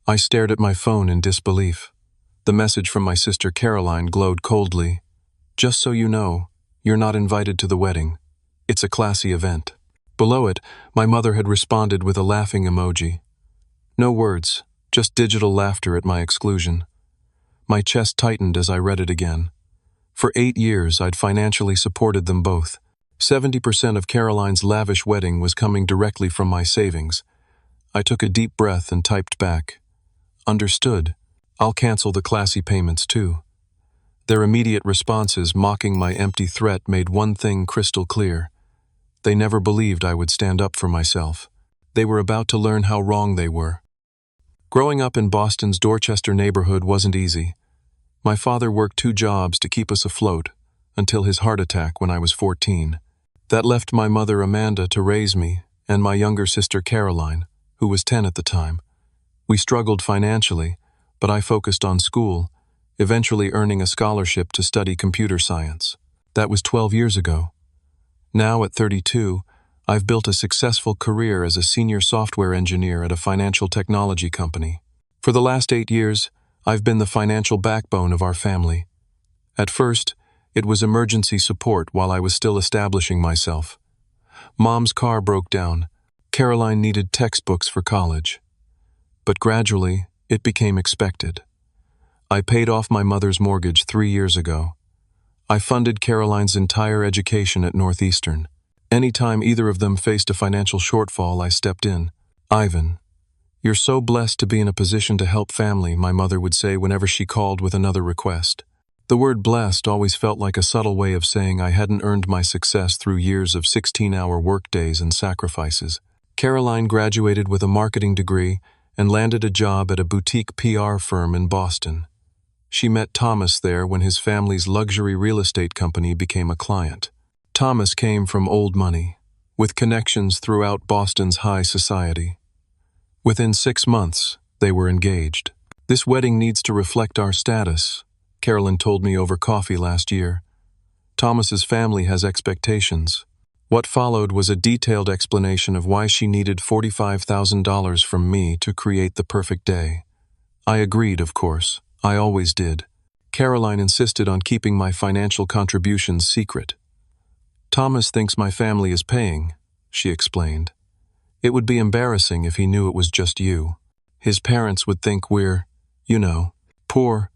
I stared at my phone in disbelief. The message from my sister Caroline glowed coldly. "Just so you know, you're not invited to the wedding. It's a classy event." Below it, my mother had responded with a laughing emoji. No words, just digital laughter at my exclusion. My chest tightened as I read it again. For 8 years, I'd financially supported them both. 70% of Caroline's lavish wedding was coming directly from my savings. I took a deep breath and typed back, "Understood. I'll cancel the classy payments too." Their immediate responses, mocking my empty threat, made one thing crystal clear. They never believed I would stand up for myself. They were about to learn how wrong they were. Growing up in Boston's Dorchester neighborhood wasn't easy. My father worked 2 jobs to keep us afloat, until his heart attack when I was 14. That left my mother Amanda to raise me, and my younger sister Caroline, who was 10 at the time. We struggled financially, but I focused on school, eventually earning a scholarship to study computer science. That was 12 years ago. Now, at 32, I've built a successful career as a senior software engineer at a financial technology company. For the last 8 years, I've been the financial backbone of our family. At first, it was emergency support while I was still establishing myself. Mom's car broke down. Caroline needed textbooks for college. But gradually, it became expected. I paid off my mother's mortgage 3 years ago. I funded Caroline's entire education at Northeastern. Anytime either of them faced a financial shortfall, I stepped in. "Ivan, you're so blessed to be in a position to help family," my mother would say whenever she called with another request. The word blessed always felt like a subtle way of saying I hadn't earned my success through years of 16-hour workdays and sacrifices. Caroline graduated with a marketing degree and landed a job at a boutique PR firm in Boston. She met Thomas there when his family's luxury real estate company became a client. Thomas came from old money, with connections throughout Boston's high society. Within 6 months, they were engaged. "This wedding needs to reflect our status," Carolyn told me over coffee last year. "Thomas's family has expectations." What followed was a detailed explanation of why she needed $45,000 from me to create the perfect day. I agreed, of course. I always did. Caroline insisted on keeping my financial contributions secret. "Thomas thinks my family is paying," she explained. "It would be embarrassing if he knew it was just you. His parents would think we're, poor."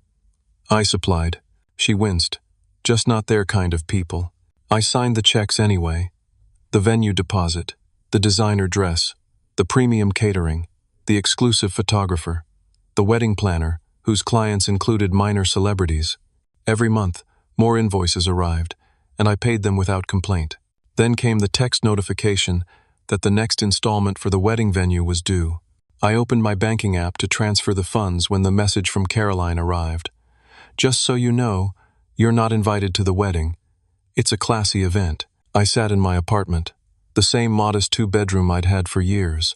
I supplied. She winced. "Just not their kind of people." I signed the checks anyway. The venue deposit, the designer dress, the premium catering, the exclusive photographer, the wedding planner, whose clients included minor celebrities. Every month, more invoices arrived, and I paid them without complaint. Then came the text notification that the next installment for the wedding venue was due. I opened my banking app to transfer the funds when the message from Caroline arrived. "Just so you know, you're not invited to the wedding. It's a classy event." I sat in my apartment, the same modest 2-bedroom I'd had for years.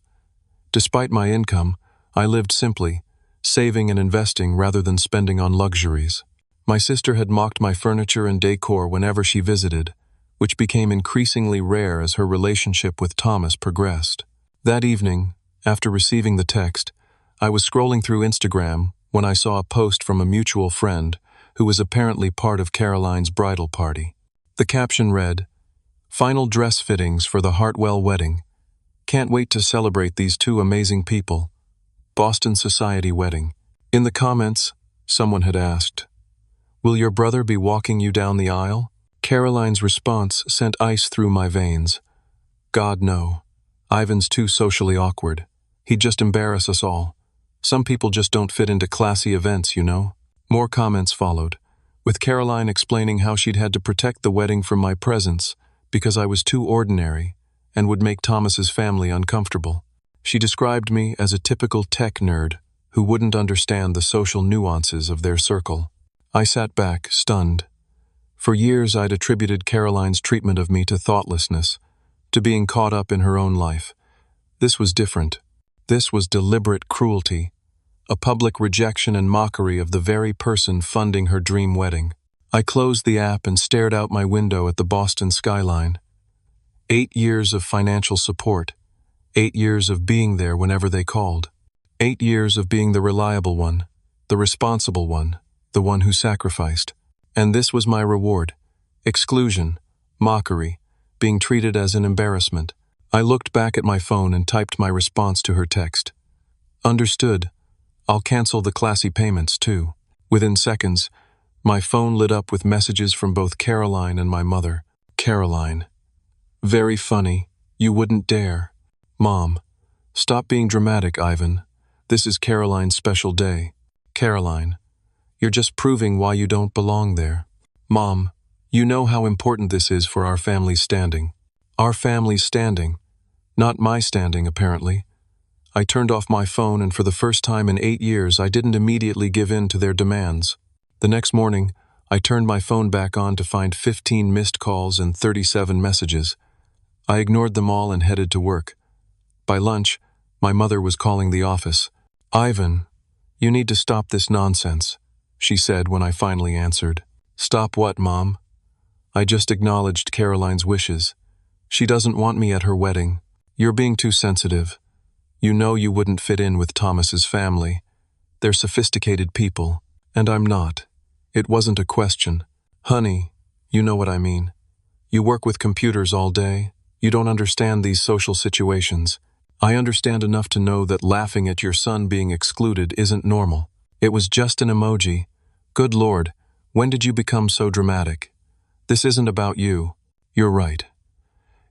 Despite my income, I lived simply, saving and investing rather than spending on luxuries. My sister had mocked my furniture and decor whenever she visited, which became increasingly rare as her relationship with Thomas progressed. That evening, after receiving the text, I was scrolling through Instagram when I saw a post from a mutual friend who was apparently part of Caroline's bridal party. The caption read, "Final dress fittings for the Hartwell wedding. Can't wait to celebrate these 2 amazing people. Boston Society wedding." In the comments, someone had asked, "Will your brother be walking you down the aisle?" Caroline's response sent ice through my veins. "God, no. Ivan's too socially awkward. He'd just embarrass us all. Some people just don't fit into classy events, you know." More comments followed, with Caroline explaining how she'd had to protect the wedding from my presence because I was too ordinary and would make Thomas's family uncomfortable. She described me as a typical tech nerd who wouldn't understand the social nuances of their circle. I sat back, stunned. For years I'd attributed Caroline's treatment of me to thoughtlessness, to being caught up in her own life. This was different. This was deliberate cruelty, a public rejection and mockery of the very person funding her dream wedding. I closed the app and stared out my window at the Boston skyline. 8 years of financial support, 8 years of being there whenever they called. 8 years of being the reliable one, the responsible one, the one who sacrificed. And this was my reward. Exclusion, mockery, being treated as an embarrassment. I looked back at my phone and typed my response to her text. Understood. I'll cancel the classy payments too. Within seconds, my phone lit up with messages from both Caroline and my mother. Caroline. Very funny. You wouldn't dare. Mom. Stop being dramatic, Ivan. This is Caroline's special day. Caroline. You're just proving why you don't belong there. Mom. You know how important this is for our family's standing. Our family's standing. Not my standing, apparently. I turned off my phone, and for the first time in 8 years, I didn't immediately give in to their demands. The next morning, I turned my phone back on to find 15 missed calls and 37 messages. I ignored them all and headed to work. By lunch, my mother was calling the office. Ivan, you need to stop this nonsense, she said when I finally answered. Stop what, Mom? I just acknowledged Caroline's wishes. She doesn't want me at her wedding. You're being too sensitive. You know you wouldn't fit in with Thomas's family. They're sophisticated people, and I'm not. It wasn't a question. Honey, you know what I mean. You work with computers all day. You don't understand these social situations. I understand enough to know that laughing at your son being excluded isn't normal. It was just an emoji. Good Lord, when did you become so dramatic? This isn't about you. You're right.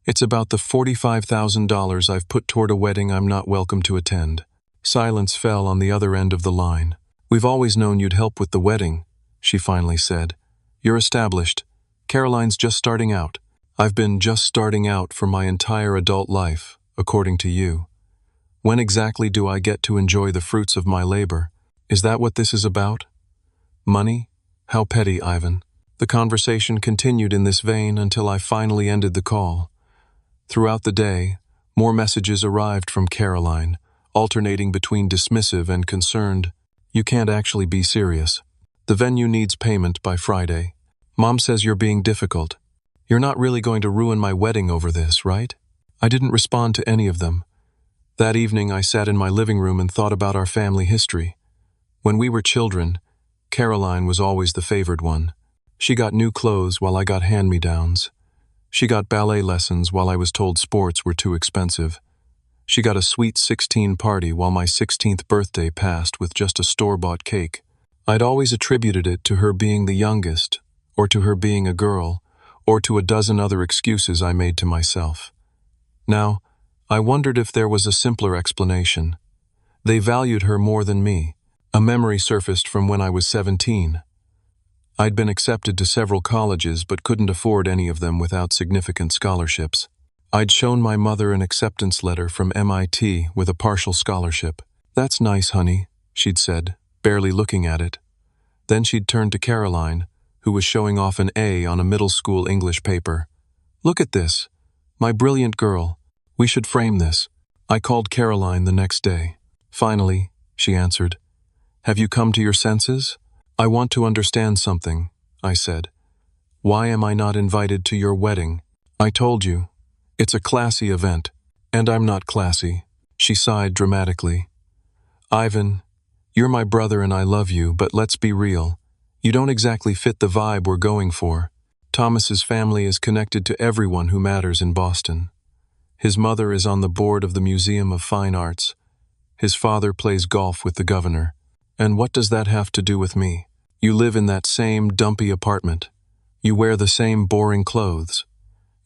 It's about the $45,000 I've put toward a wedding I'm not welcome to attend. Silence fell on the other end of the line. We've always known you'd help with the wedding, she finally said. You're established. Caroline's just starting out. I've been just starting out for my entire adult life, according to you. When exactly do I get to enjoy the fruits of my labor? Is that what this is about? Money? How petty, Ivan. The conversation continued in this vein until I finally ended the call. Throughout the day, more messages arrived from Caroline, alternating between dismissive and concerned. You can't actually be serious. The venue needs payment by Friday. Mom says you're being difficult. You're not really going to ruin my wedding over this, right? I didn't respond to any of them. That evening, I sat in my living room and thought about our family history. When we were children, Caroline was always the favored one. She got new clothes while I got hand-me-downs. She got ballet lessons while I was told sports were too expensive. She got a sweet 16 party while my 16th birthday passed with just a store-bought cake. I'd always attributed it to her being the youngest, or to her being a girl, or to a dozen other excuses I made to myself. Now, I wondered if there was a simpler explanation. They valued her more than me. A memory surfaced from when I was 17. I'd been accepted to several colleges but couldn't afford any of them without significant scholarships. I'd shown my mother an acceptance letter from MIT with a partial scholarship. That's nice, honey, she'd said, barely looking at it. Then she'd turned to Caroline, who was showing off an A on a middle school English paper. Look at this. My brilliant girl. We should frame this. I called Caroline the next day. Finally, she answered. Have you come to your senses? I want to understand something, I said. Why am I not invited to your wedding? I told you. It's a classy event, and I'm not classy. She sighed dramatically. Ivan, you're my brother and I love you, but let's be real. You don't exactly fit the vibe we're going for. Thomas's family is connected to everyone who matters in Boston. His mother is on the board of the Museum of Fine Arts. His father plays golf with the governor. And what does that have to do with me? You live in that same dumpy apartment. You wear the same boring clothes.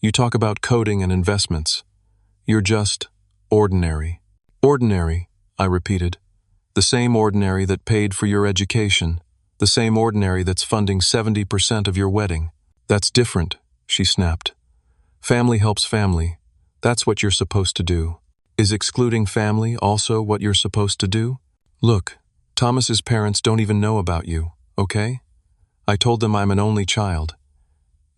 You talk about coding and investments. You're just ordinary. Ordinary, I repeated. The same ordinary that paid for your education. The same ordinary that's funding 70% of your wedding. That's different, she snapped. Family helps family. That's what you're supposed to do. Is excluding family also what you're supposed to do? Look, Thomas's parents don't even know about you, okay? I told them I'm an only child.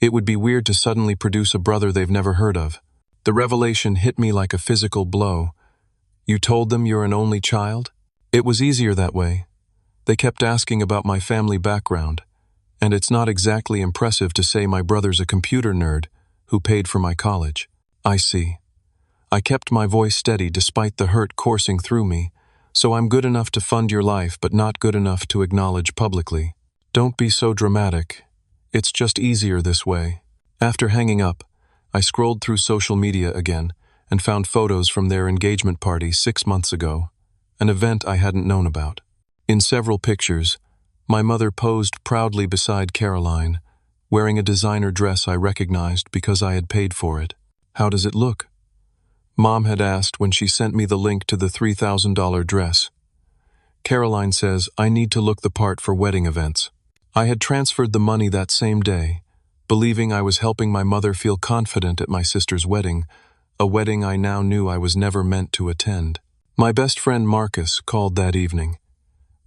It would be weird to suddenly produce a brother they've never heard of. The revelation hit me like a physical blow. You told them you're an only child? It was easier that way. They kept asking about my family background, and it's not exactly impressive to say my brother's a computer nerd who paid for my college. I see. I kept my voice steady despite the hurt coursing through me. So I'm good enough to fund your life, but not good enough to acknowledge publicly. Don't be so dramatic. It's just easier this way. After hanging up, I scrolled through social media again and found photos from their engagement party 6 months ago, an event I hadn't known about. In several pictures, my mother posed proudly beside Caroline, wearing a designer dress I recognized because I had paid for it. "How does it look?" Mom had asked when she sent me the link to the $3,000 dress. Caroline says I need to look the part for wedding events. I had transferred the money that same day, believing I was helping my mother feel confident at my sister's wedding, a wedding I now knew I was never meant to attend. My best friend Marcus called that evening.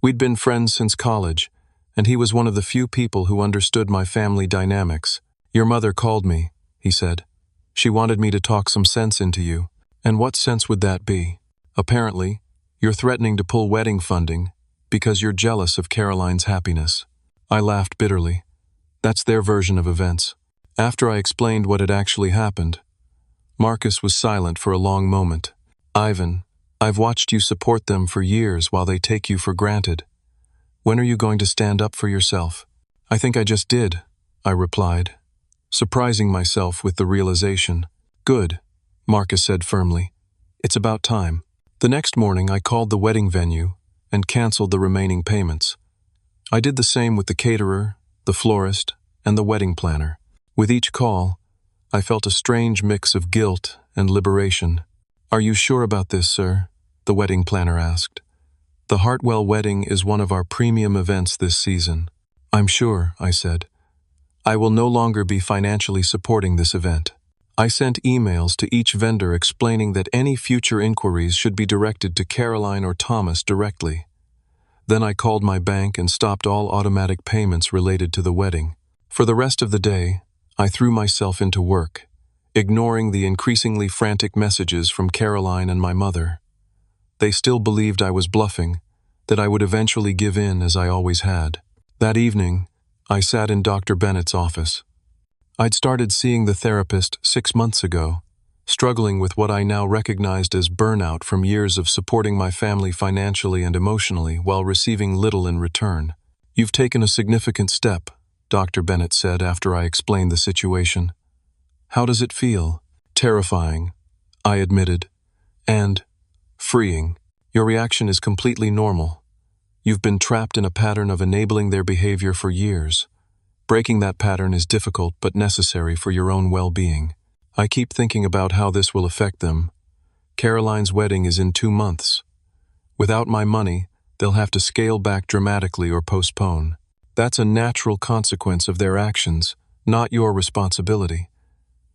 We'd been friends since college, and he was one of the few people who understood my family dynamics. "Your mother called me," he said. "She wanted me to talk some sense into you." "And what sense would that be?" "Apparently, you're threatening to pull wedding funding because you're jealous of Caroline's happiness." I laughed bitterly. That's their version of events. After I explained what had actually happened, Marcus was silent for a long moment. "Ivan, I've watched you support them for years while they take you for granted. When are you going to stand up for yourself?" "I think I just did," I replied, surprising myself with the realization. "Good," Marcus said firmly. "It's about time." The next morning I called the wedding venue and canceled the remaining payments. I did the same with the caterer, the florist, and the wedding planner. With each call, I felt a strange mix of guilt and liberation. "Are you sure about this, sir?" the wedding planner asked. "The Hartwell wedding is one of our premium events this season." "I'm sure," I said. "I will no longer be financially supporting this event." I sent emails to each vendor explaining that any future inquiries should be directed to Caroline or Thomas directly. Then I called my bank and stopped all automatic payments related to the wedding. For the rest of the day, I threw myself into work, ignoring the increasingly frantic messages from Caroline and my mother. They still believed I was bluffing, that I would eventually give in as I always had. That evening, I sat in Dr. Bennett's office. I'd started seeing the therapist 6 months ago, struggling with what I now recognized as burnout from years of supporting my family financially and emotionally while receiving little in return. "You've taken a significant step," Dr. Bennett said after I explained the situation. "How does it feel?" "Terrifying," I admitted, "and freeing. Your reaction is completely normal. You've been trapped in a pattern of enabling their behavior for years. Breaking that pattern is difficult but necessary for your own well-being. I keep thinking about how this will affect them. Caroline's wedding is in 2 months. Without my money, they'll have to scale back dramatically or postpone. That's a natural consequence of their actions, not your responsibility.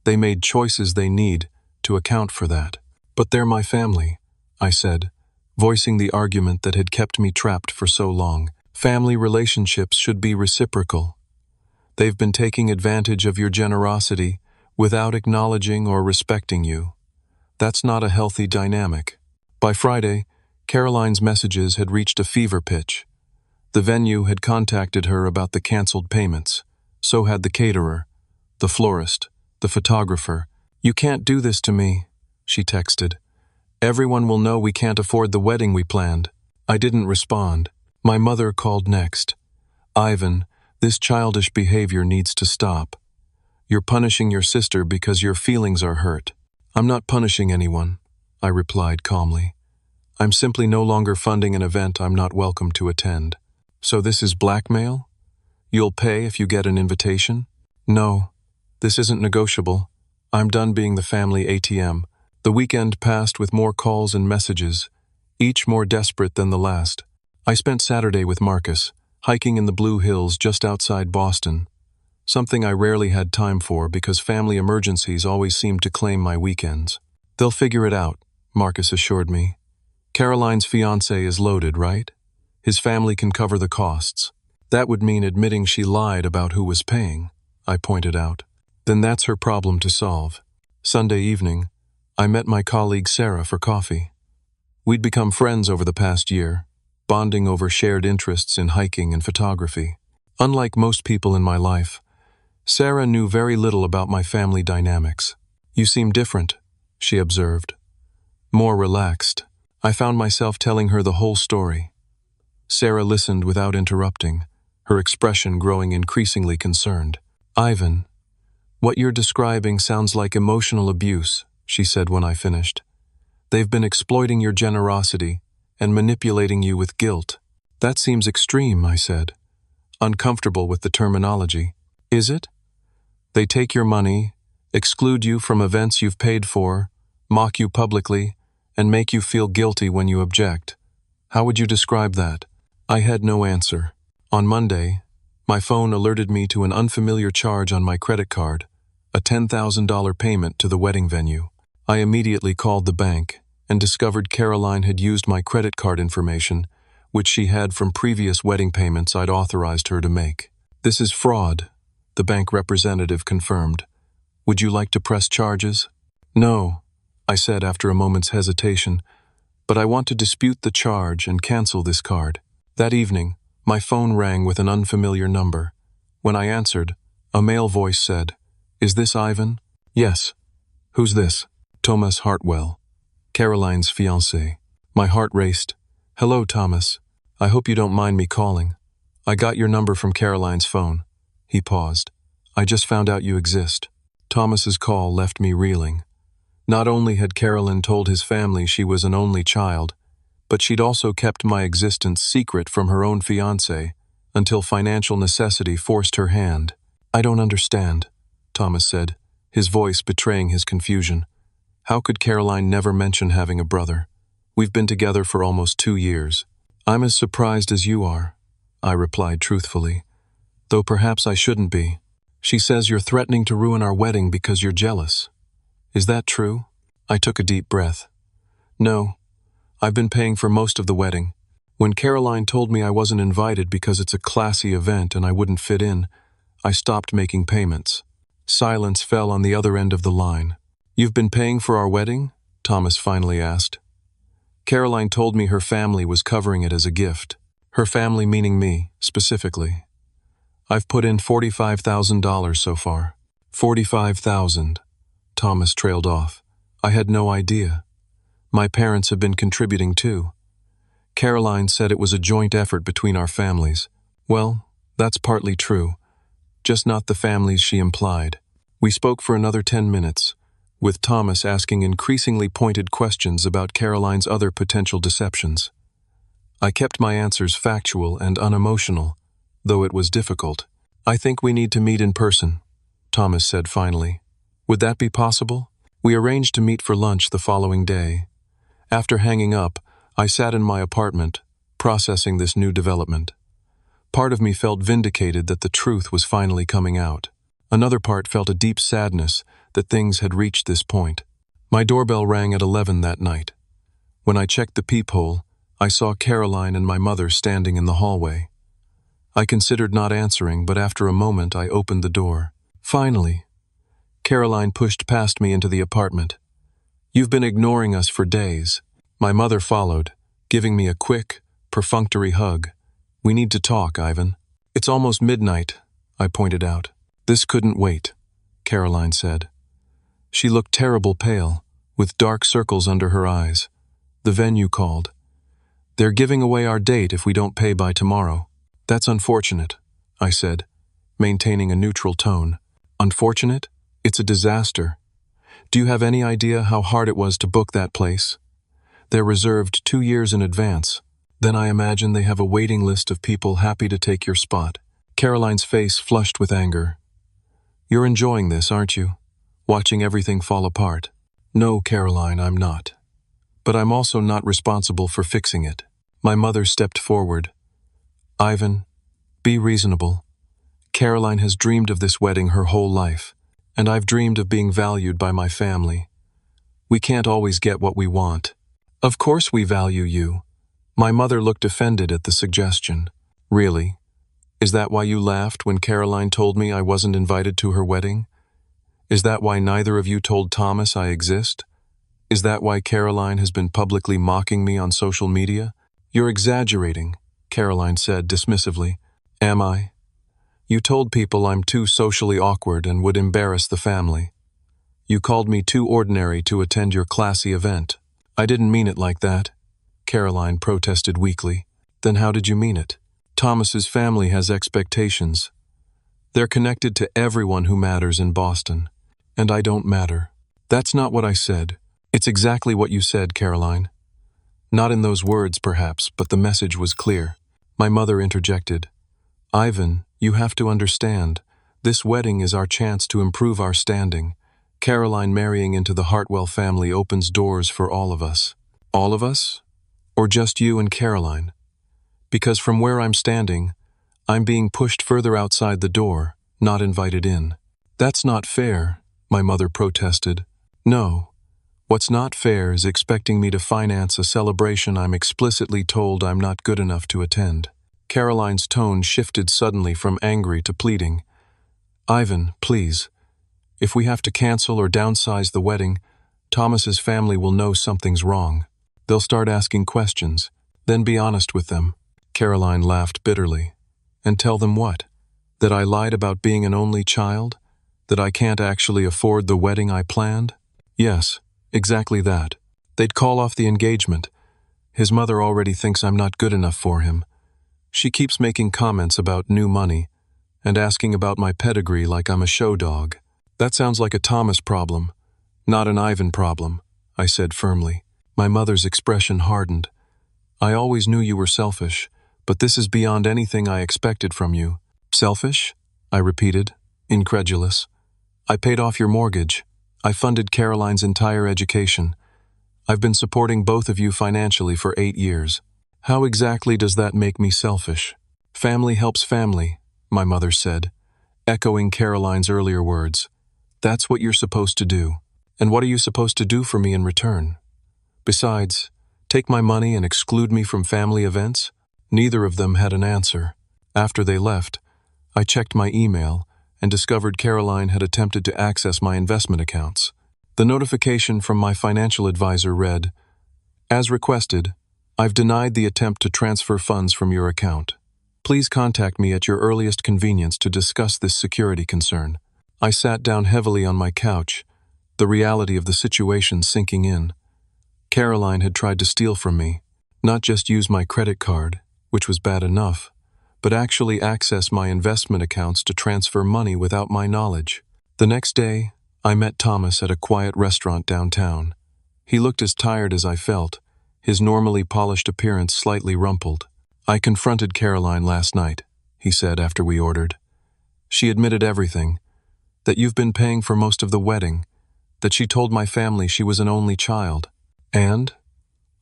They made choices they need to account for that." "But they're my family," I said, voicing the argument that had kept me trapped for so long. "Family relationships should be reciprocal. They've been taking advantage of your generosity without acknowledging or respecting you. That's not a healthy dynamic." By Friday, Caroline's messages had reached a fever pitch. The venue had contacted her about the canceled payments. So had the caterer, the florist, the photographer. "You can't do this to me," she texted. "Everyone will know we can't afford the wedding we planned." I didn't respond. My mother called next. "Ivan, this childish behavior needs to stop. You're punishing your sister because your feelings are hurt." "I'm not punishing anyone," I replied calmly. "I'm simply no longer funding an event I'm not welcome to attend." "So this is blackmail? You'll pay if you get an invitation?" "No, this isn't negotiable. I'm done being the family ATM." The weekend passed with more calls and messages, each more desperate than the last. I spent Saturday with Marcus, hiking in the Blue Hills just outside Boston, something I rarely had time for because family emergencies always seemed to claim my weekends. "They'll figure it out," Marcus assured me. "Caroline's fiance is loaded, right? His family can cover the costs." "That would mean admitting she lied about who was paying," I pointed out. "Then that's her problem to solve." Sunday evening, I met my colleague Sarah for coffee. We'd become friends over the past year, bonding over shared interests in hiking and photography. Unlike most people in my life, Sarah knew very little about my family dynamics. "You seem different," she observed. "More relaxed." I found myself telling her the whole story. Sarah listened without interrupting, her expression growing increasingly concerned. "Ivan, what you're describing sounds like emotional abuse," she said when I finished. "They've been exploiting your generosity and manipulating you with guilt." "That seems extreme," I said, uncomfortable with the terminology. "Is it? They take your money, exclude you from events you've paid for, mock you publicly, and make you feel guilty when you object. How would you describe that?" I had no answer. On Monday, my phone alerted me to an unfamiliar charge on my credit card, a $10,000 payment to the wedding venue. I immediately called the bank and discovered Caroline had used my credit card information, which she had from previous wedding payments I'd authorized her to make. "This is fraud," the bank representative confirmed. "Would you like to press charges?" "No," I said after a moment's hesitation, "but I want to dispute the charge and cancel this card." That evening, my phone rang with an unfamiliar number. When I answered, a male voice said, "Is this Ivan?" "Yes." "Who's this?" "Thomas Hartwell, Caroline's fiance." My heart raced. "Hello, Thomas. I hope you don't mind me calling. I got your number from Caroline's phone." He paused. "I just found out you exist." Thomas's call left me reeling. Not only had Caroline told his family she was an only child, but she'd also kept my existence secret from her own fiancé until financial necessity forced her hand. "I don't understand," Thomas said, his voice betraying his confusion. "How could Caroline never mention having a brother? We've been together for almost 2 years. "I'm as surprised as you are," I replied truthfully, "though perhaps I shouldn't be. She says you're threatening to ruin our wedding because you're jealous. Is that true?" I took a deep breath. "No. I've been paying for most of the wedding. When Caroline told me I wasn't invited because it's a classy event and I wouldn't fit in, I stopped making payments." Silence fell on the other end of the line. "You've been paying for our wedding?" Thomas finally asked. "Caroline told me her family was covering it as a gift." Her family meaning me, specifically. "I've put in $45,000 so far." $45,000. Thomas trailed off. "I had no idea. My parents have been contributing too. Caroline said it was a joint effort between our families." "Well, that's partly true, just not the families she implied." We spoke for another 10 minutes, with Thomas asking increasingly pointed questions about Caroline's other potential deceptions. I kept my answers factual and unemotional, though it was difficult. "I think we need to meet in person," Thomas said finally. "Would that be possible?" We arranged to meet for lunch the following day. After hanging up, I sat in my apartment, processing this new development. Part of me felt vindicated that the truth was finally coming out. Another part felt a deep sadness that things had reached this point. My doorbell rang at 11 that night. When I checked the peephole, I saw Caroline and my mother standing in the hallway. I considered not answering, but after a moment I opened the door. Finally, Caroline pushed past me into the apartment. "You've been ignoring us for days." My mother followed, giving me a quick, perfunctory hug. "We need to talk, Ivan." "It's almost midnight," I pointed out. "This couldn't wait," Caroline said. She looked terrible pale, with dark circles under her eyes. The venue called. "They're giving away our date if we don't pay by tomorrow." "That's unfortunate," I said, maintaining a neutral tone. "Unfortunate? It's a disaster. Do you have any idea how hard it was to book that place? They're reserved 2 years in advance. Then I imagine they have a waiting list of people happy to take your spot." Caroline's face flushed with anger. "You're enjoying this, aren't you? Watching everything fall apart." "No, Caroline, I'm not. But I'm also not responsible for fixing it." My mother stepped forward. "Ivan, be reasonable. Caroline has dreamed of this wedding her whole life, and I've dreamed of being valued by my family. We can't always get what we want." "Of course we value you." My mother looked offended at the suggestion. "Really? Is that why you laughed when Caroline told me I wasn't invited to her wedding? Is that why neither of you told Thomas I exist? Is that why Caroline has been publicly mocking me on social media?" "You're exaggerating," Caroline said dismissively. "Am I? You told people I'm too socially awkward and would embarrass the family. You called me too ordinary to attend your classy event." "I didn't mean it like that," Caroline protested weakly. Then how did you mean it? Thomas's family has expectations. They're connected to everyone who matters in Boston. And I don't matter. That's not what I said. It's exactly what you said, Caroline. Not in those words, perhaps, but the message was clear. My mother interjected. Ivan, you have to understand. This wedding is our chance to improve our standing. Caroline marrying into the Hartwell family opens doors for all of us. All of us? Or just you and Caroline? Because from where I'm standing, I'm being pushed further outside the door, not invited in. That's not fair, my mother protested. No. What's not fair is expecting me to finance a celebration I'm explicitly told I'm not good enough to attend. Caroline's tone shifted suddenly from angry to pleading. Ivan, please. If we have to cancel or downsize the wedding, Thomas's family will know something's wrong. They'll start asking questions, then be honest with them. Caroline laughed bitterly. And tell them what? That I lied about being an only child? That I can't actually afford the wedding I planned? Yes, exactly that. They'd call off the engagement. His mother already thinks I'm not good enough for him. She keeps making comments about new money and asking about my pedigree like I'm a show dog. That sounds like a Thomas problem, not an Ivan problem, I said firmly. My mother's expression hardened. I always knew you were selfish, but this is beyond anything I expected from you. Selfish? I repeated, incredulous. I paid off your mortgage. I funded Caroline's entire education. I've been supporting both of you financially for 8 years. How exactly does that make me selfish? Family helps family, my mother said, echoing Caroline's earlier words. That's what you're supposed to do. And what are you supposed to do for me in return? Besides, take my money and exclude me from family events? Neither of them had an answer. After they left, I checked my email and discovered Caroline had attempted to access my investment accounts. The notification from my financial advisor read, As requested, I've denied the attempt to transfer funds from your account. Please contact me at your earliest convenience to discuss this security concern. I sat down heavily on my couch, the reality of the situation sinking in. Caroline had tried to steal from me, not just use my credit card, which was bad enough, but actually access my investment accounts to transfer money without my knowledge. The next day, I met Thomas at a quiet restaurant downtown. He looked as tired as I felt, his normally polished appearance slightly rumpled. I confronted Caroline last night, he said after we ordered. She admitted everything, that you've been paying for most of the wedding, that she told my family she was an only child. And?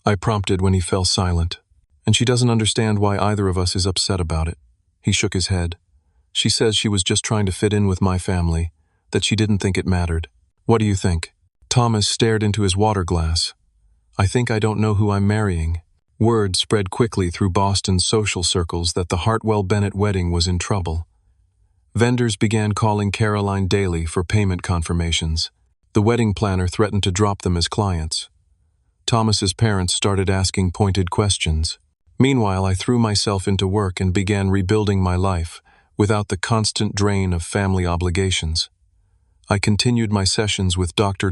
I prompted when he fell silent. And she doesn't understand why either of us is upset about it. He shook his head. She says she was just trying to fit in with my family, that she didn't think it mattered. What do you think? Thomas stared into his water glass. I think I don't know who I'm marrying. Word spread quickly through Boston's social circles that the Hartwell-Bennett wedding was in trouble. Vendors began calling Caroline daily for payment confirmations. The wedding planner threatened to drop them as clients. Thomas's parents started asking pointed questions. Meanwhile, I threw myself into work and began rebuilding my life without the constant drain of family obligations. I continued my sessions with Dr.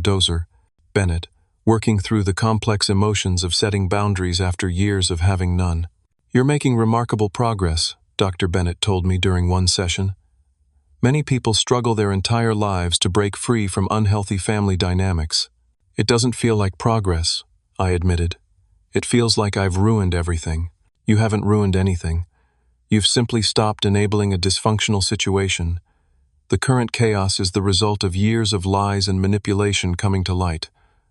Bennett, working through the complex emotions of setting boundaries after years of having none. You're making remarkable progress, Dr. Bennett told me during one session. Many people struggle their entire lives to break free from unhealthy family dynamics. It doesn't feel like progress, I admitted. It feels like I've ruined everything. You haven't ruined anything. You've simply stopped enabling a dysfunctional situation. The current chaos is the result of years of lies and manipulation coming to light,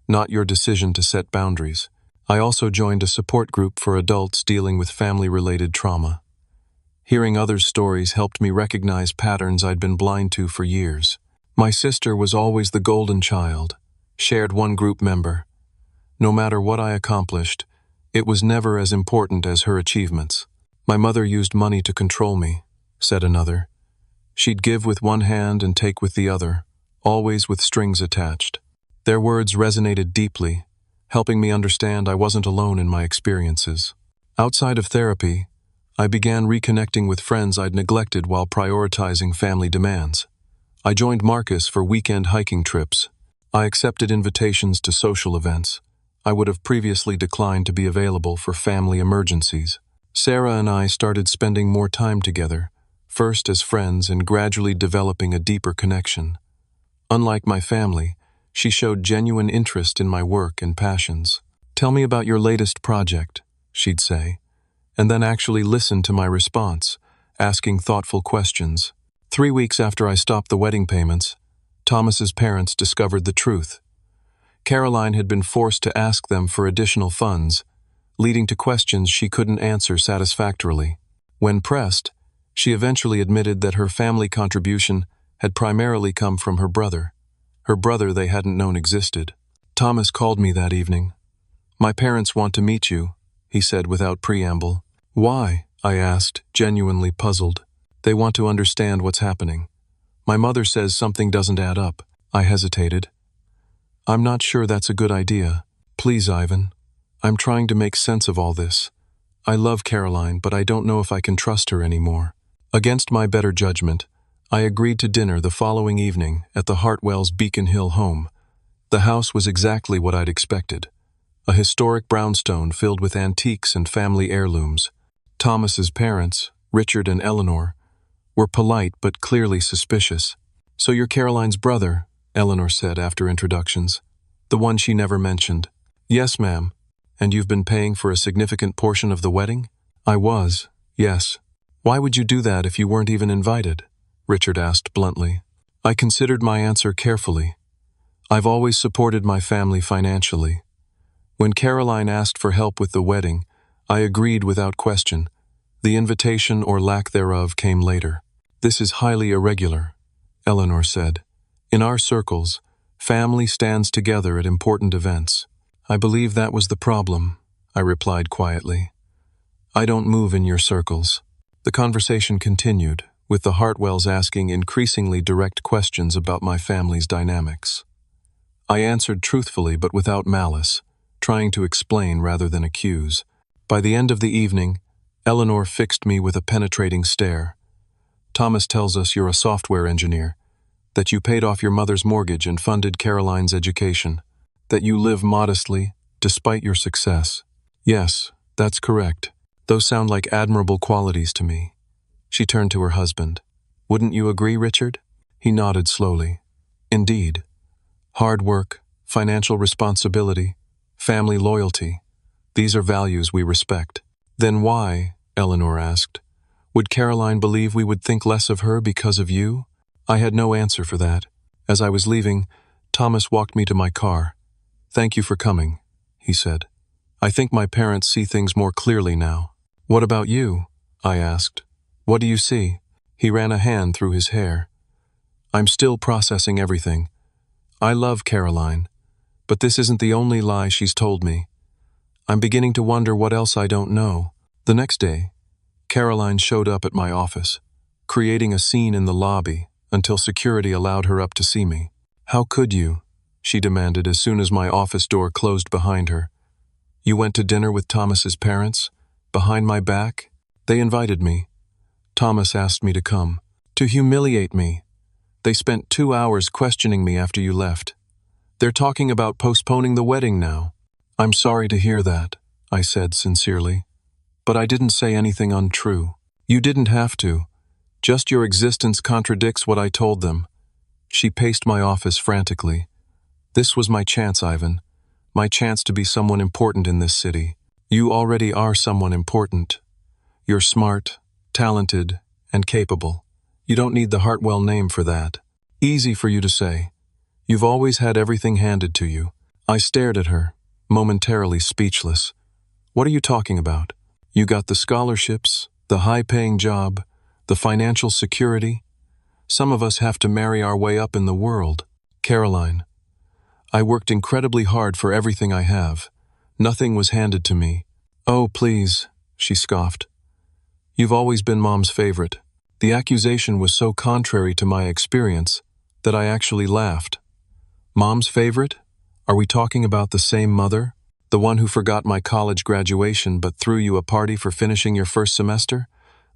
not your decision to set boundaries. I also joined a support group for adults dealing with family-related trauma. Hearing others' stories helped me recognize patterns I'd been blind to for years. My sister was always the golden child, shared one group member. No matter what I accomplished, it was never as important as her achievements. My mother used money to control me, said another. She'd give with one hand and take with the other, always with strings attached. Their words resonated deeply, helping me understand I wasn't alone in my experiences. Outside of therapy, I began reconnecting with friends I'd neglected while prioritizing family demands. I joined Marcus for weekend hiking trips. I accepted invitations to social events. I would have previously declined to be available for family emergencies. Sarah and I started spending more time together, first as friends and gradually developing a deeper connection. Unlike my family, she showed genuine interest in my work and passions. "Tell me about your latest project," she'd say, and then actually listen to my response, asking thoughtful questions. 3 weeks after I stopped the wedding payments, Thomas's parents discovered the truth. Caroline had been forced to ask them for additional funds, leading to questions she couldn't answer satisfactorily. When pressed, she eventually admitted that her family contribution had primarily come from her brother they hadn't known existed. Thomas called me that evening. "My parents want to meet you," he said without preamble. "Why?" I asked, genuinely puzzled. "They want to understand what's happening. My mother says something doesn't add up." I hesitated. "I'm not sure that's a good idea. Please, Ivan. I'm trying to make sense of all this. I love Caroline, but I don't know if I can trust her anymore." Against my better judgment, I agreed to dinner the following evening at the Hartwells' Beacon Hill home. The house was exactly what I'd expected. A historic brownstone filled with antiques and family heirlooms. Thomas's parents, Richard and Eleanor, were polite but clearly suspicious. "So you're Caroline's brother," Eleanor said after introductions. "The one she never mentioned." "Yes, ma'am. And you've been paying for a significant portion of the wedding?" "I was, yes." "Why would you do that if you weren't even invited?" Richard asked bluntly. I considered my answer carefully. I've always supported my family financially. When Caroline asked for help with the wedding, I agreed without question. The invitation or lack thereof came later. "This is highly irregular," Eleanor said. "In our circles, family stands together at important events." "I believe that was the problem," I replied quietly. "I don't move in your circles." The conversation continued, with the Hartwells asking increasingly direct questions about my family's dynamics. I answered truthfully but without malice, trying to explain rather than accuse. By the end of the evening, Eleanor fixed me with a penetrating stare. "Thomas tells us you're a software engineer, that you paid off your mother's mortgage and funded Caroline's education, that you live modestly, despite your success." "Yes, that's correct. Those sound like admirable qualities to me." She turned to her husband. "Wouldn't you agree, Richard?" He nodded slowly. "Indeed. Hard work, financial responsibility, family loyalty. These are values we respect." "Then why," Eleanor asked, "would Caroline believe we would think less of her because of you?" I had no answer for that. As I was leaving, Thomas walked me to my car. "Thank you for coming," he said. "I think my parents see things more clearly now." "What about you?" I asked. "What do you see?" He ran a hand through his hair. "I'm still processing everything. I love Caroline, but this isn't the only lie she's told me. I'm beginning to wonder what else I don't know." The next day, Caroline showed up at my office, creating a scene in the lobby until security allowed her up to see me. "How could you?" she demanded as soon as my office door closed behind her. "You went to dinner with Thomas's parents? Behind my back? They invited me. Thomas asked me to come. To humiliate me. They spent 2 hours questioning me after you left. They're talking about postponing the wedding now." "I'm sorry to hear that," I said sincerely. "But I didn't say anything untrue." "You didn't have to. Just your existence contradicts what I told them." She paced my office frantically. "This was my chance, Ivan. My chance to be someone important in this city. You already are someone important. You're smart, talented, and capable. You don't need the Hartwell name for that. Easy for you to say. You've always had everything handed to you." I stared at her, momentarily speechless. "What are you talking about? You got the scholarships, the high-paying job, the financial security. Some of us have to marry our way up in the world. Caroline, I worked incredibly hard for everything I have. Nothing was handed to me." "Oh, please," she scoffed. "You've always been Mom's favorite." The accusation was so contrary to my experience that I actually laughed. "Mom's favorite? Are we talking about the same mother? The one who forgot my college graduation but threw you a party for finishing your first semester?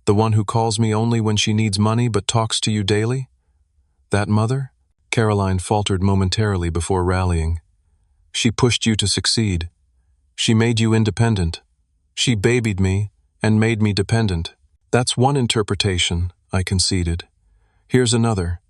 The one who calls me only when she needs money but talks to you daily? That mother?" Caroline faltered momentarily before rallying. "She pushed you to succeed. She made you independent. She babied me and made me dependent. That's one interpretation, I conceded. Here's another.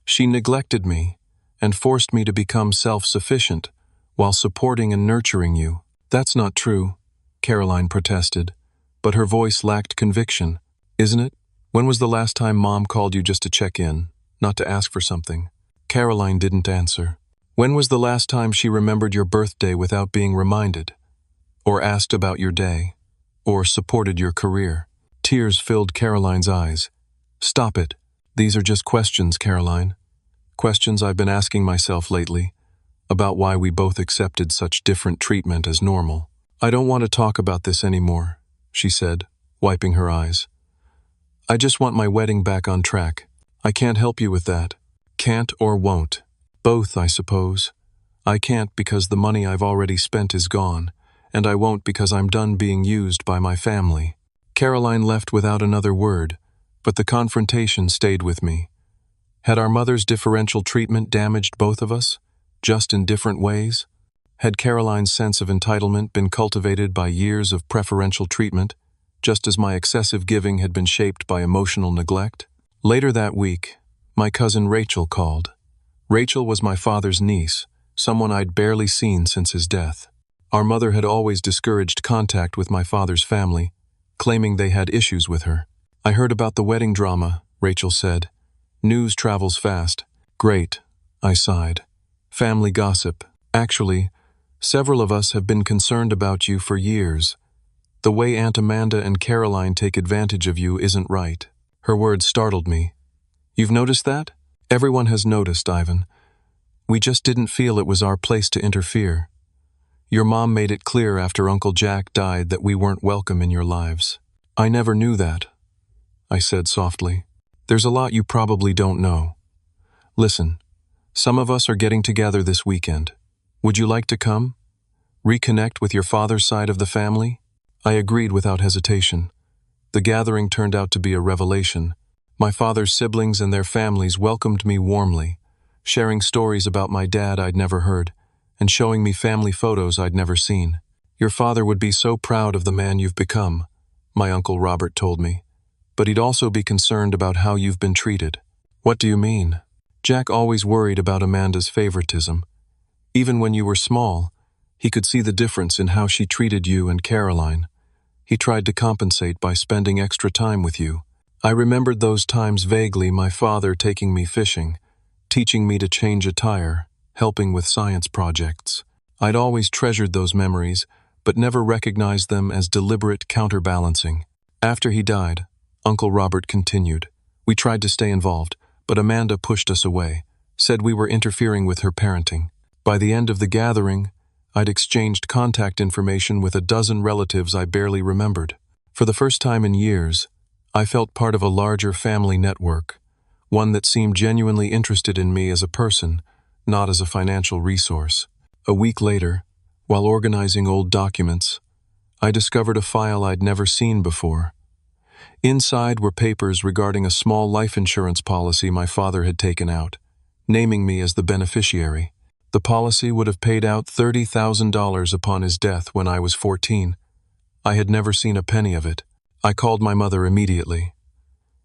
She neglected me and forced me to become self-sufficient while supporting and nurturing you. That's not true, Caroline protested, but her voice lacked conviction. Isn't it? When was the last time Mom called you just to check in, not to ask for something? Caroline didn't answer. When was the last time she remembered your birthday without being reminded? Or asked about your day? Or supported your career? Tears filled Caroline's eyes. Stop it. These are just questions, Caroline. Questions I've been asking myself lately, about why we both accepted such different treatment as normal. I don't want to talk about this anymore, she said, wiping her eyes. I just want my wedding back on track. I can't help you with that. Can't or won't. Both, I suppose. I can't because the money I've already spent is gone, and I won't because I'm done being used by my family. Caroline left without another word, but the confrontation stayed with me. Had our mother's differential treatment damaged both of us, just in different ways? Had Caroline's sense of entitlement been cultivated by years of preferential treatment, just as my excessive giving had been shaped by emotional neglect? Later that week, my cousin Rachel called. Rachel was my father's niece, someone I'd barely seen since his death. Our mother had always discouraged contact with my father's family, claiming they had issues with her. I heard about the wedding drama, Rachel said. News travels fast. Great, I sighed. Family gossip. Actually, several of us have been concerned about you for years. The way Aunt Amanda and Caroline take advantage of you isn't right. Her words startled me. You've noticed that? Everyone has noticed, Ivan. We just didn't feel it was our place to interfere. Your mom made it clear after Uncle Jack died that we weren't welcome in your lives. I never knew that, I said softly. There's a lot you probably don't know. Listen, some of us are getting together this weekend. Would you like to come? Reconnect with your father's side of the family? I agreed without hesitation. The gathering turned out to be a revelation. My father's siblings and their families welcomed me warmly, sharing stories about my dad I'd never heard, and showing me family photos I'd never seen. Your father would be so proud of the man you've become, my Uncle Robert told me, but he'd also be concerned about how you've been treated. What do you mean? Jack always worried about Amanda's favoritism. Even when you were small, he could see the difference in how she treated you and Caroline. He tried to compensate by spending extra time with you. I remembered those times vaguely, my father taking me fishing, teaching me to change a tire, helping with science projects. I'd always treasured those memories, but never recognized them as deliberate counterbalancing. After he died, Uncle Robert continued. We tried to stay involved, but Amanda pushed us away, said we were interfering with her parenting. By the end of the gathering, I'd exchanged contact information with a dozen relatives I barely remembered. For the first time in years, I felt part of a larger family network, one that seemed genuinely interested in me as a person, not as a financial resource. A week later, while organizing old documents, I discovered a file I'd never seen before. Inside were papers regarding a small life insurance policy my father had taken out, naming me as the beneficiary. The policy would have paid out $30,000 upon his death when I was 14. I had never seen a penny of it. I called my mother immediately.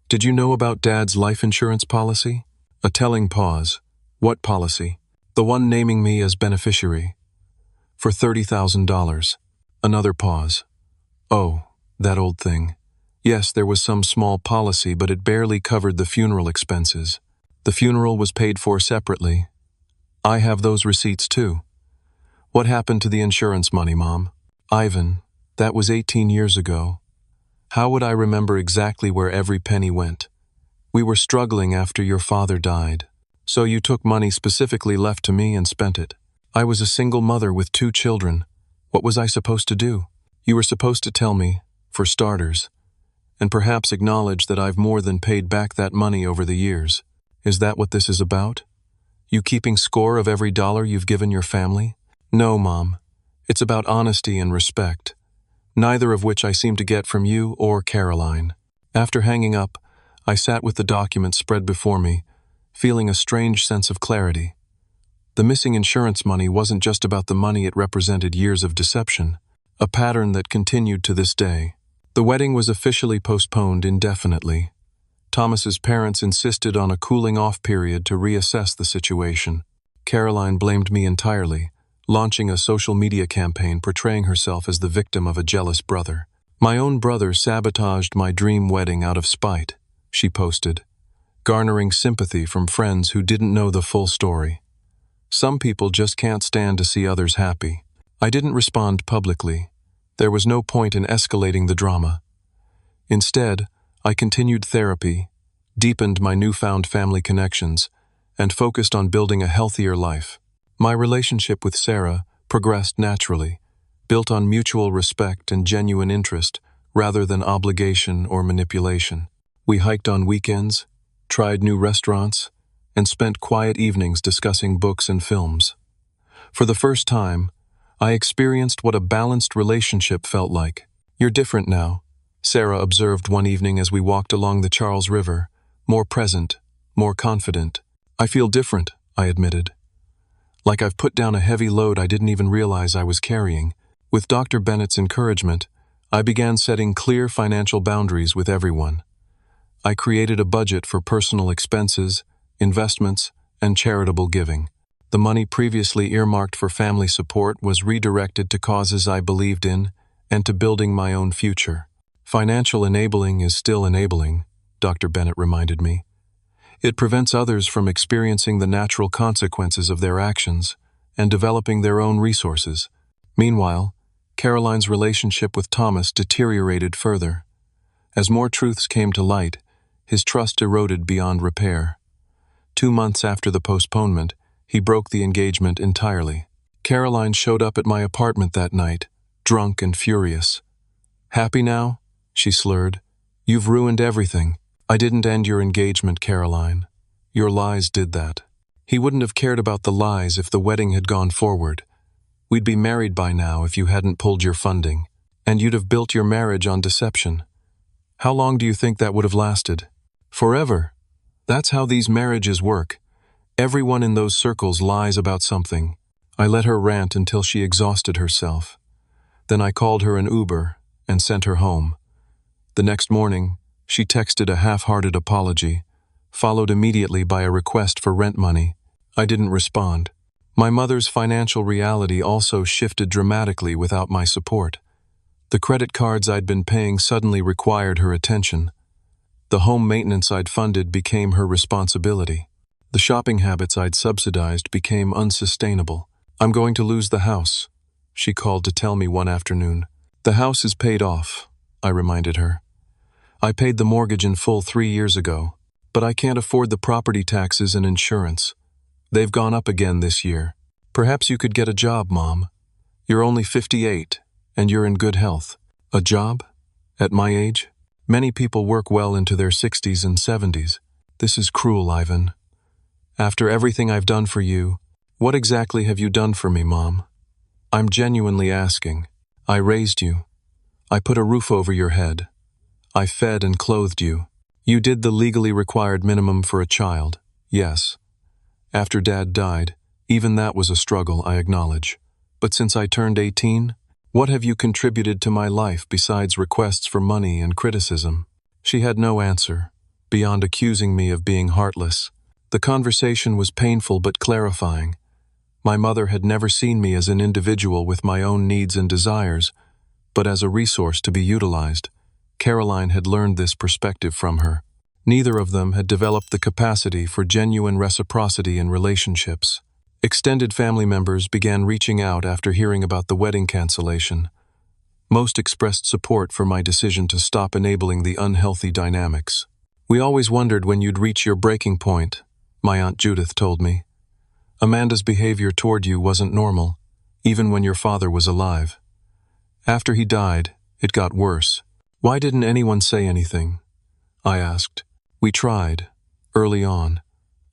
Did you know about Dad's life insurance policy? A telling pause. What policy? The one naming me as beneficiary. For $30,000. Another pause. Oh, that old thing. Yes, there was some small policy, but it barely covered the funeral expenses. The funeral was paid for separately. I have those receipts too. What happened to the insurance money, Mom? Ivan, that was 18 years ago. How would I remember exactly where every penny went? We were struggling after your father died. So you took money specifically left to me and spent it. I was a single mother with 2 children. What was I supposed to do? You were supposed to tell me, for starters, and perhaps acknowledge that I've more than paid back that money over the years. Is that what this is about? You keeping score of every dollar you've given your family? No, Mom. It's about honesty and respect, neither of which I seem to get from you or Caroline. After hanging up, I sat with the documents spread before me, feeling a strange sense of clarity. The missing insurance money wasn't just about the money, it represented years of deception. a pattern that continued to this day. The wedding was officially postponed indefinitely. Thomas's parents insisted on a cooling-off period to reassess the situation. Caroline blamed me entirely, launching a social media campaign portraying herself as the victim of a jealous brother. "My own brother sabotaged my dream wedding out of spite," she posted, garnering sympathy from friends who didn't know the full story. Some people just can't stand to see others happy. I didn't respond publicly. There was no point in escalating the drama. Instead, I continued therapy, deepened my newfound family connections, and focused on building a healthier life. My relationship with Sarah progressed naturally, built on mutual respect and genuine interest rather than obligation or manipulation. We hiked on weekends, tried new restaurants, and spent quiet evenings discussing books and films. For the first time, I experienced what a balanced relationship felt like. "You're different now," Sarah observed one evening as we walked along the Charles River, more present, more confident. "I feel different," I admitted. "Like I've put down a heavy load I didn't even realize I was carrying." With Dr. Bennett's encouragement, I began setting clear financial boundaries with everyone. I created a budget for personal expenses, investments, and charitable giving. The money previously earmarked for family support was redirected to causes I believed in and to building my own future. "Financial enabling is still enabling," Dr. Bennett reminded me. "It prevents others from experiencing the natural consequences of their actions and developing their own resources." Meanwhile, Caroline's relationship with Thomas deteriorated further. As more truths came to light, his trust eroded beyond repair. 2 months after the postponement, he broke the engagement entirely. Caroline showed up at my apartment that night, drunk and furious. "Happy now?" she slurred. "You've ruined everything." "I didn't end your engagement, Caroline. Your lies did that." He wouldn't have cared about the lies if the wedding had gone forward. We'd be married by now if you hadn't pulled your funding. And you'd have built your marriage on deception. How long do you think that would have lasted? Forever. That's how these marriages work. Everyone in those circles lies about something. I let her rant until she exhausted herself. Then I called her an Uber and sent her home. The next morning, she texted a half-hearted apology, followed immediately by a request for rent money. I didn't respond. My mother's financial reality also shifted dramatically without my support. The credit cards I'd been paying suddenly required her attention. The home maintenance I'd funded became her responsibility. The shopping habits I'd subsidized became unsustainable. "I'm going to lose the house," she called to tell me one afternoon. "The house is paid off," I reminded her. "I paid the mortgage in full 3 years ago, but I can't afford the property taxes and insurance. They've gone up again this year. Perhaps you could get a job, Mom. You're only 58, and you're in good health." A job? At my age? Many people work well into their 60s and 70s. This is cruel, Ivan. After everything I've done for you, what exactly have you done for me, Mom? I'm genuinely asking. I raised you. I put a roof over your head. I fed and clothed you. You did the legally required minimum for a child, yes. After Dad died, even that was a struggle, I acknowledge. But since I turned 18, what have you contributed to my life besides requests for money and criticism? She had no answer, beyond accusing me of being heartless. The conversation was painful but clarifying. My mother had never seen me as an individual with my own needs and desires, but as a resource to be utilized. Caroline had learned this perspective from her. Neither of them had developed the capacity for genuine reciprocity in relationships. Extended family members began reaching out after hearing about the wedding cancellation. Most expressed support for my decision to stop enabling the unhealthy dynamics. "We always wondered when you'd reach your breaking point," my Aunt Judith told me. "Amanda's behavior toward you wasn't normal, even when your father was alive. After he died, it got worse. Why didn't anyone say anything?" I asked. "We tried, early on.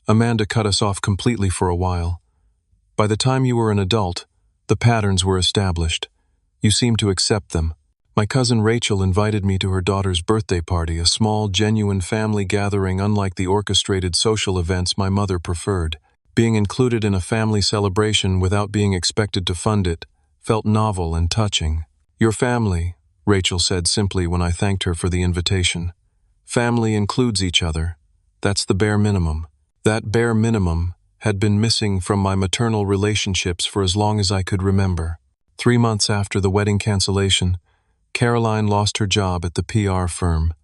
Amanda cut us off completely for a while. By the time you were an adult, the patterns were established. You seemed to accept them. My cousin Rachel invited me to her daughter's birthday party, a small, genuine family gathering unlike the orchestrated social events my mother preferred. Being included in a family celebration without being expected to fund it felt novel and touching. Your family, Rachel said simply when I thanked her for the invitation. Family includes each other. That's the bare minimum. That bare minimum had been missing from my maternal relationships for as long as I could remember. 3 months after the wedding cancellation, Caroline lost her job at the PR firm.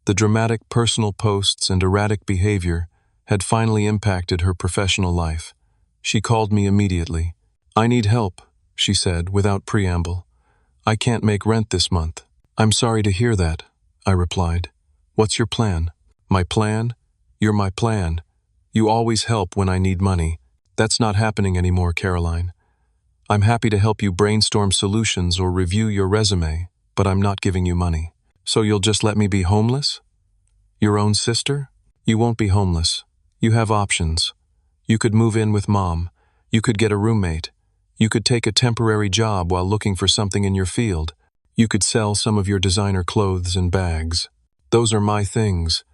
The dramatic personal posts and erratic behavior had finally impacted her professional life. She called me immediately. "I need help," she said without preamble. "I can't make rent this month." "I'm sorry to hear that," I replied. "What's your plan?" "My plan? You're my plan. You always help when I need money." "That's not happening anymore, Caroline. I'm happy to help you brainstorm solutions or review your resume, but I'm not giving you money." "So you'll just let me be homeless? Your own sister?" "You won't be homeless. You have options. You could move in with Mom. You could get a roommate. You could take a temporary job while looking for something in your field. You could sell some of your designer clothes and bags. Those are my things.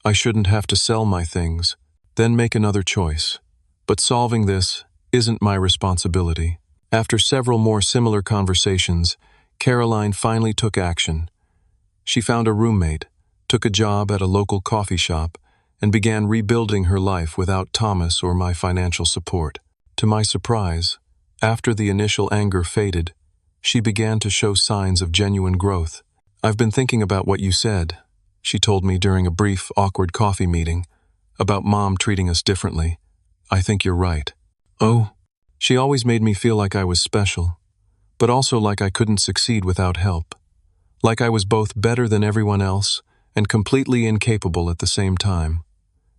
I shouldn't have to sell my things. Then make another choice. But solving this isn't my responsibility." After several more similar conversations, Caroline finally took action. She found a roommate, took a job at a local coffee shop, and began rebuilding her life without Thomas or my financial support. To my surprise, after the initial anger faded, she began to show signs of genuine growth. "I've been thinking about what you said," she told me during a brief, awkward coffee meeting, "about Mom treating us differently. I think you're right." "Oh?" "She always made me feel like I was special, but also like I couldn't succeed without help. Like I was both better than everyone else and completely incapable at the same time.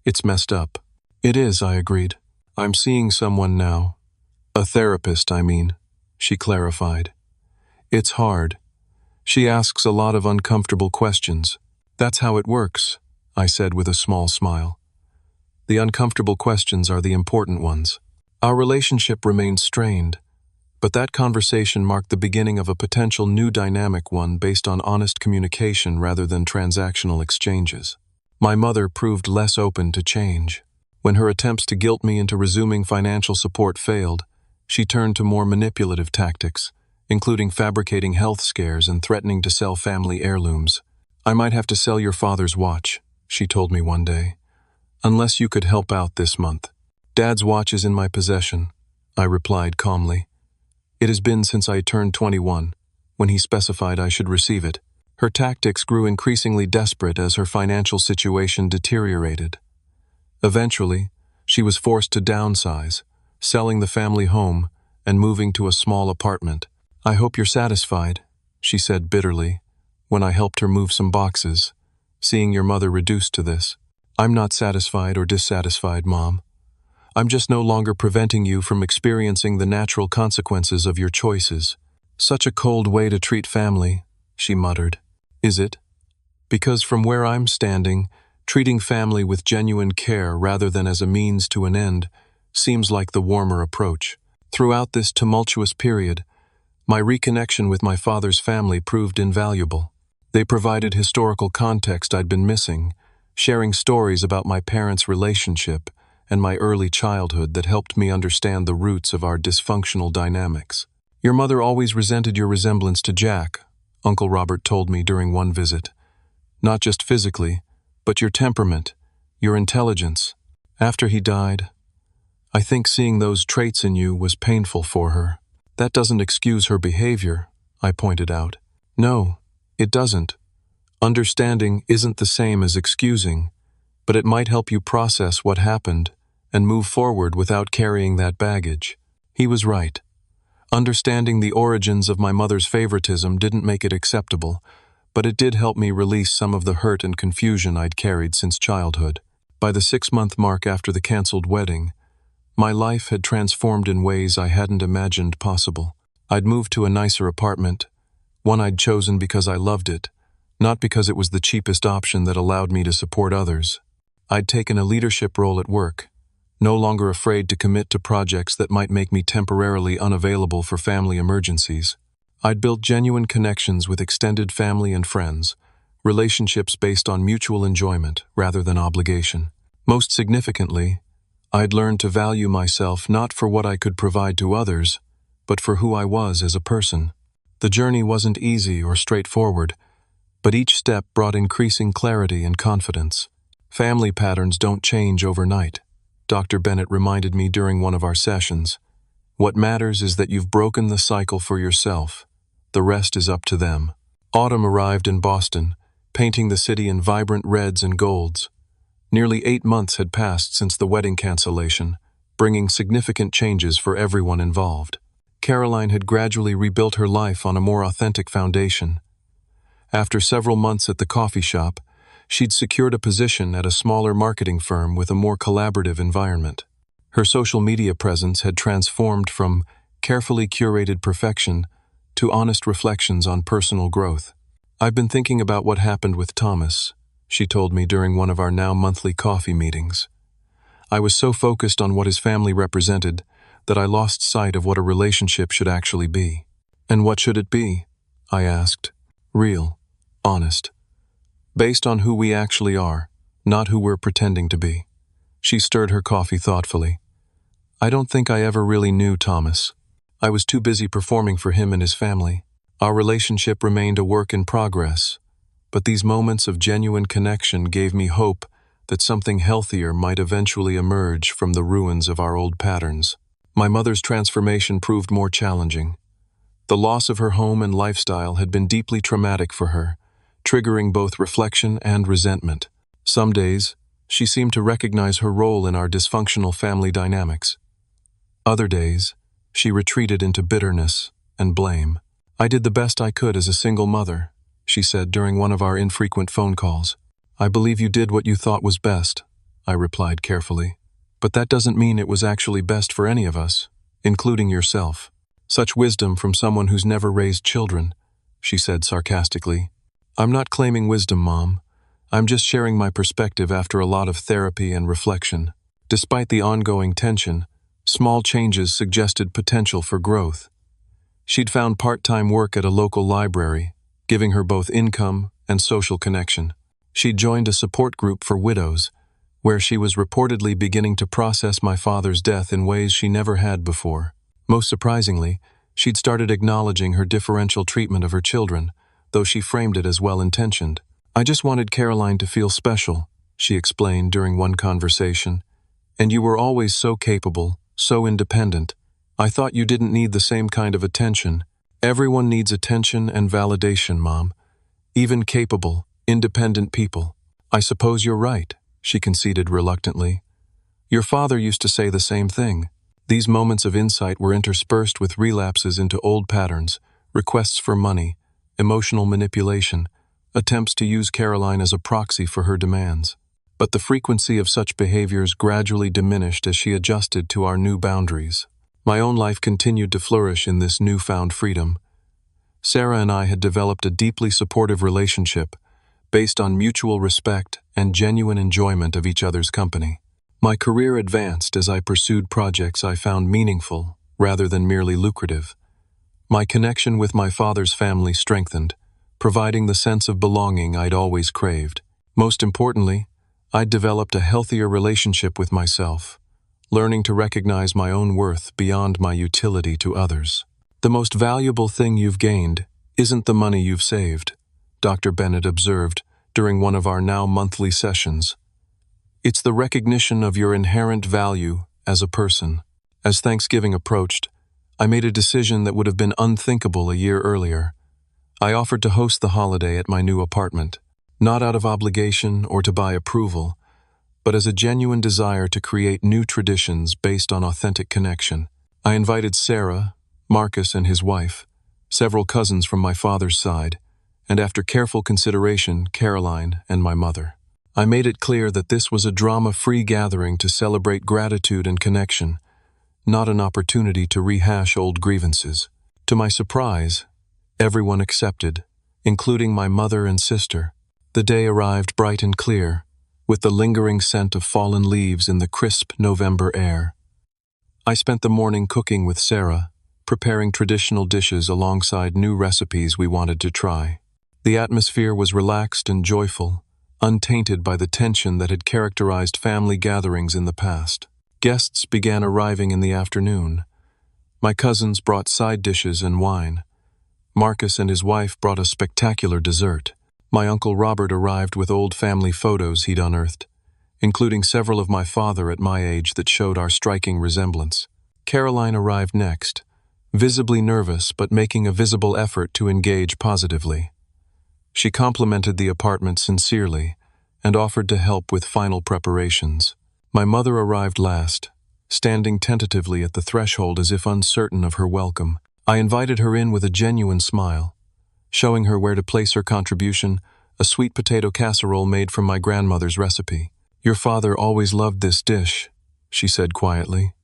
It's messed up." "It is," I agreed. "I'm seeing someone now. A therapist, I mean," she clarified. "It's hard. She asks a lot of uncomfortable questions." "That's how it works," I said with a small smile. "The uncomfortable questions are the important ones." Our relationship remained strained, but that conversation marked the beginning of a potential new dynamic, one based on honest communication rather than transactional exchanges. My mother proved less open to change. When her attempts to guilt me into resuming financial support failed, she turned to more manipulative tactics, including fabricating health scares and threatening to sell family heirlooms. "I might have to sell your father's watch," she told me one day, "unless you could help out this month." "Dad's watch is in my possession," I replied calmly. "It has been since I turned 21, when he specified I should receive it." Her tactics grew increasingly desperate as her financial situation deteriorated. Eventually, she was forced to downsize, selling the family home and moving to a small apartment. "I hope you're satisfied," she said bitterly, when I helped her move some boxes, "seeing your mother reduced to this." "I'm not satisfied or dissatisfied, Mom. I'm just no longer preventing you from experiencing the natural consequences of your choices." "Such a cold way to treat family," she muttered. "Is it? Because from where I'm standing, treating family with genuine care rather than as a means to an end seems like the warmer approach." Throughout this tumultuous period, my reconnection with my father's family proved invaluable. They provided historical context I'd been missing, sharing stories about my parents' relationship and my early childhood that helped me understand the roots of our dysfunctional dynamics. "Your mother always resented your resemblance to Jack," Uncle Robert told me during one visit. "Not just physically, but your temperament, your intelligence. After he died, I think seeing those traits in you was painful for her." "That doesn't excuse her behavior," I pointed out. "No, it doesn't. Understanding isn't the same as excusing, but it might help you process what happened and move forward without carrying that baggage." He was right. Understanding the origins of my mother's favoritism didn't make it acceptable, but it did help me release some of the hurt and confusion I'd carried since childhood. By the 6-month mark after the canceled wedding, my life had transformed in ways I hadn't imagined possible. I'd moved to a nicer apartment, one I'd chosen because I loved it, not because it was the cheapest option that allowed me to support others. I'd taken a leadership role at work, no longer afraid to commit to projects that might make me temporarily unavailable for family emergencies. I'd built genuine connections with extended family and friends, relationships based on mutual enjoyment rather than obligation. Most significantly, I'd learned to value myself not for what I could provide to others, but for who I was as a person. The journey wasn't easy or straightforward, but each step brought increasing clarity and confidence. Family patterns don't change overnight, Dr. Bennett reminded me during one of our sessions. What matters is that you've broken the cycle for yourself. The rest is up to them. Autumn arrived in Boston, painting the city in vibrant reds and golds. Nearly 8 months had passed since the wedding cancellation, bringing significant changes for everyone involved. Caroline had gradually rebuilt her life on a more authentic foundation. After several months at the coffee shop, she'd secured a position at a smaller marketing firm with a more collaborative environment. Her social media presence had transformed from carefully curated perfection to honest reflections on personal growth. "I've been thinking about what happened with Thomas," she told me during one of our now monthly coffee meetings. "I was so focused on what his family represented that I lost sight of what a relationship should actually be." "And what should it be?" I asked. "Real, honest. Based on who we actually are, not who we're pretending to be." She stirred her coffee thoughtfully. "I don't think I ever really knew Thomas. I was too busy performing for him and his family. Our relationship remained a work in progress, but these moments of genuine connection gave me hope that something healthier might eventually emerge from the ruins of our old patterns." My mother's transformation proved more challenging. The loss of her home and lifestyle had been deeply traumatic for her, triggering both reflection and resentment. Some days, she seemed to recognize her role in our dysfunctional family dynamics. Other days, she retreated into bitterness and blame. "I did the best I could as a single mother," she said during one of our infrequent phone calls. "I believe you did what you thought was best," I replied carefully. "But that doesn't mean it was actually best for any of us, including yourself." "Such wisdom from someone who's never raised children," she said sarcastically. "I'm not claiming wisdom, Mom. I'm just sharing my perspective after a lot of therapy and reflection." Despite the ongoing tension, small changes suggested potential for growth. She'd found part-time work at a local library, giving her both income and social connection. She'd joined a support group for widows, where she was reportedly beginning to process my father's death in ways she never had before. Most surprisingly, she'd started acknowledging her differential treatment of her children, though she framed it as well-intentioned. "I just wanted Caroline to feel special," she explained during one conversation. "And you were always so capable, so independent. I thought you didn't need the same kind of attention. Everyone needs attention and validation, Mom. Even capable, independent people." "I suppose you're right," she conceded reluctantly. "Your father used to say the same thing." These moments of insight were interspersed with relapses into old patterns, requests for money, emotional manipulation, attempts to use Caroline as a proxy for her demands. But the frequency of such behaviors gradually diminished as she adjusted to our new boundaries. My own life continued to flourish in this newfound freedom. Sarah and I had developed a deeply supportive relationship, based on mutual respect and genuine enjoyment of each other's company. My career advanced as I pursued projects I found meaningful rather than merely lucrative. My connection with my father's family strengthened, providing the sense of belonging I'd always craved. Most importantly, I'd developed a healthier relationship with myself, learning to recognize my own worth beyond my utility to others. "The most valuable thing you've gained isn't the money you've saved," Dr. Bennett observed during one of our now monthly sessions. "It's the recognition of your inherent value as a person." As Thanksgiving approached, I made a decision that would have been unthinkable a year earlier. I offered to host the holiday at my new apartment, not out of obligation or to buy approval, but as a genuine desire to create new traditions based on authentic connection. I invited Sarah, Marcus and his wife, several cousins from my father's side, and after careful consideration, Caroline and my mother. I made it clear that this was a drama-free gathering to celebrate gratitude and connection, not an opportunity to rehash old grievances. To my surprise, everyone accepted, including my mother and sister. The day arrived bright and clear, with the lingering scent of fallen leaves in the crisp November air. I spent the morning cooking with Sarah, preparing traditional dishes alongside new recipes we wanted to try. The atmosphere was relaxed and joyful, untainted by the tension that had characterized family gatherings in the past. Guests began arriving in the afternoon. My cousins brought side dishes and wine, Marcus and his wife brought a spectacular dessert. My Uncle Robert arrived with old family photos he'd unearthed, including several of my father at my age that showed our striking resemblance. Caroline arrived next, visibly nervous but making a visible effort to engage positively. She complimented the apartment sincerely and offered to help with final preparations. My mother arrived last, standing tentatively at the threshold as if uncertain of her welcome. I invited her in with a genuine smile, showing her where to place her contribution, a sweet potato casserole made from my grandmother's recipe. "Your father always loved this dish," she said quietly.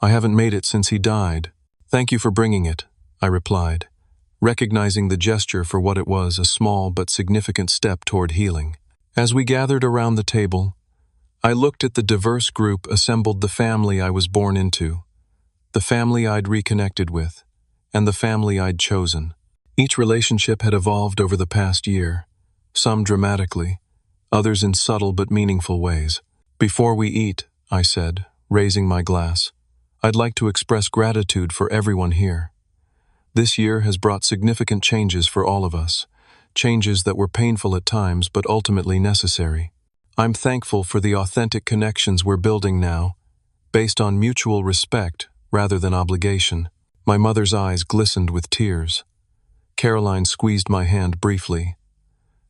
"I haven't made it since he died." "Thank you for bringing it," I replied, recognizing the gesture for what it was, a small but significant step toward healing. As we gathered around the table, I looked at the diverse group assembled, the family I was born into, the family I'd reconnected with, and the family I'd chosen. Each relationship had evolved over the past year, some dramatically, others in subtle but meaningful ways. "Before we eat," I said, raising my glass, "I'd like to express gratitude for everyone here. This year has brought significant changes for all of us, changes that were painful at times but ultimately necessary. I'm thankful for the authentic connections we're building now, based on mutual respect rather than obligation." My mother's eyes glistened with tears. Caroline squeezed my hand briefly.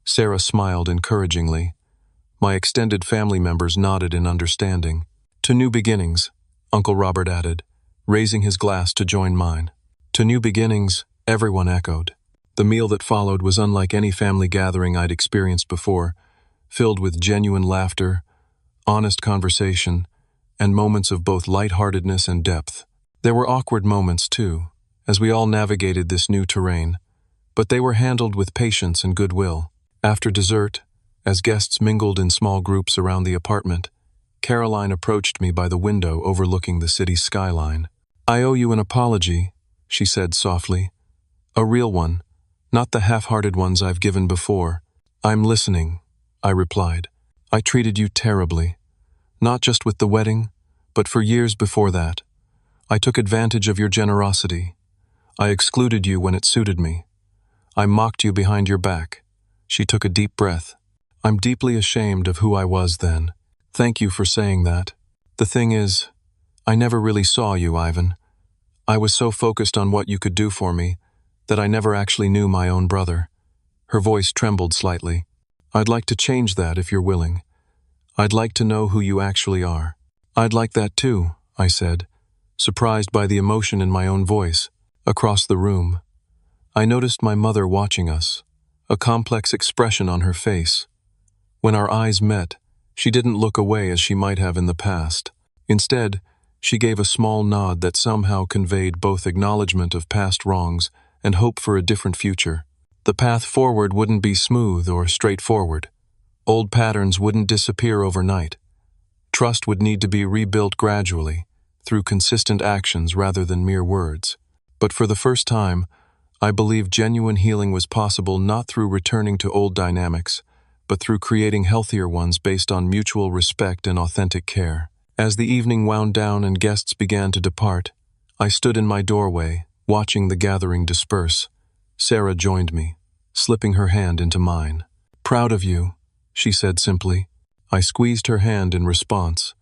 Sarah smiled encouragingly. My extended family members nodded in understanding. "To new beginnings," Uncle Robert added, raising his glass to join mine. "To new beginnings," everyone echoed. The meal that followed was unlike any family gathering I'd experienced before, filled with genuine laughter, honest conversation, and moments of both lightheartedness and depth. There were awkward moments, too, as we all navigated this new terrain, but they were handled with patience and goodwill. After dessert, as guests mingled in small groups around the apartment, Caroline approached me by the window overlooking the city's skyline. "I owe you an apology," she said softly. "A real one, not the half-hearted ones I've given before." "I'm listening," I replied. "I treated you terribly, not just with the wedding, but for years before that. I took advantage of your generosity. I excluded you when it suited me. I mocked you behind your back." She took a deep breath. "I'm deeply ashamed of who I was then. Thank you for saying that. The thing is, I never really saw you, Ivan. I was so focused on what you could do for me that I never actually knew my own brother." Her voice trembled slightly. "I'd like to change that if you're willing. I'd like to know who you actually are." "I'd like that too," I said, surprised by the emotion in my own voice. Across the room, I noticed my mother watching us, a complex expression on her face. When our eyes met, she didn't look away as she might have in the past. Instead, she gave a small nod that somehow conveyed both acknowledgement of past wrongs and hope for a different future. The path forward wouldn't be smooth or straightforward. Old patterns wouldn't disappear overnight. Trust would need to be rebuilt gradually, through consistent actions rather than mere words. But for the first time, I believed genuine healing was possible not through returning to old dynamics, but through creating healthier ones based on mutual respect and authentic care. As the evening wound down and guests began to depart, I stood in my doorway, watching the gathering disperse. Sarah joined me, slipping her hand into mine. "Proud of you," she said simply. I squeezed her hand in response,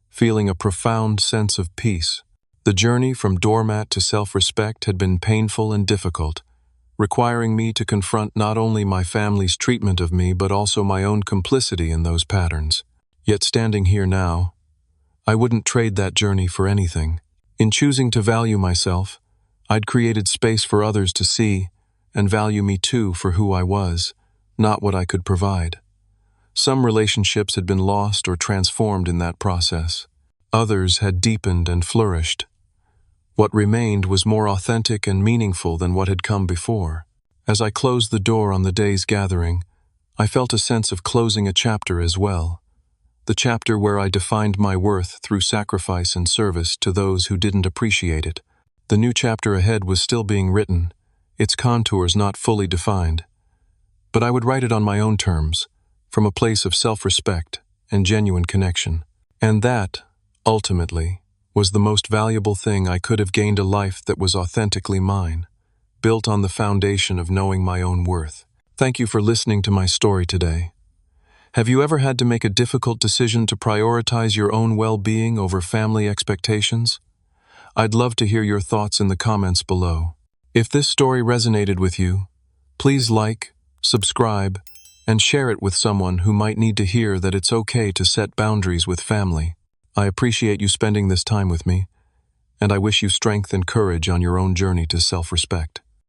feeling a profound sense of peace. The journey from doormat to self-respect had been painful and difficult, requiring me to confront not only my family's treatment of me but also my own complicity in those patterns. Yet standing here now, I wouldn't trade that journey for anything. In choosing to value myself, I'd created space for others to see and value me too for who I was, not what I could provide. Some relationships had been lost or transformed in that process. Others had deepened and flourished. What remained was more authentic and meaningful than what had come before. As I closed the door on the day's gathering, I felt a sense of closing a chapter as well. The chapter where I defined my worth through sacrifice and service to those who didn't appreciate it. The new chapter ahead was still being written, its contours not fully defined. But I would write it on my own terms, from a place of self-respect and genuine connection. And that, ultimately, was the most valuable thing I could have gained, a life that was authentically mine, built on the foundation of knowing my own worth. Thank you for listening to my story today. Have you ever had to make a difficult decision to prioritize your own well-being over family expectations? I'd love to hear your thoughts in the comments below. If this story resonated with you, please like, subscribe, and share it with someone who might need to hear that it's okay to set boundaries with family. I appreciate you spending this time with me, and I wish you strength and courage on your own journey to self-respect.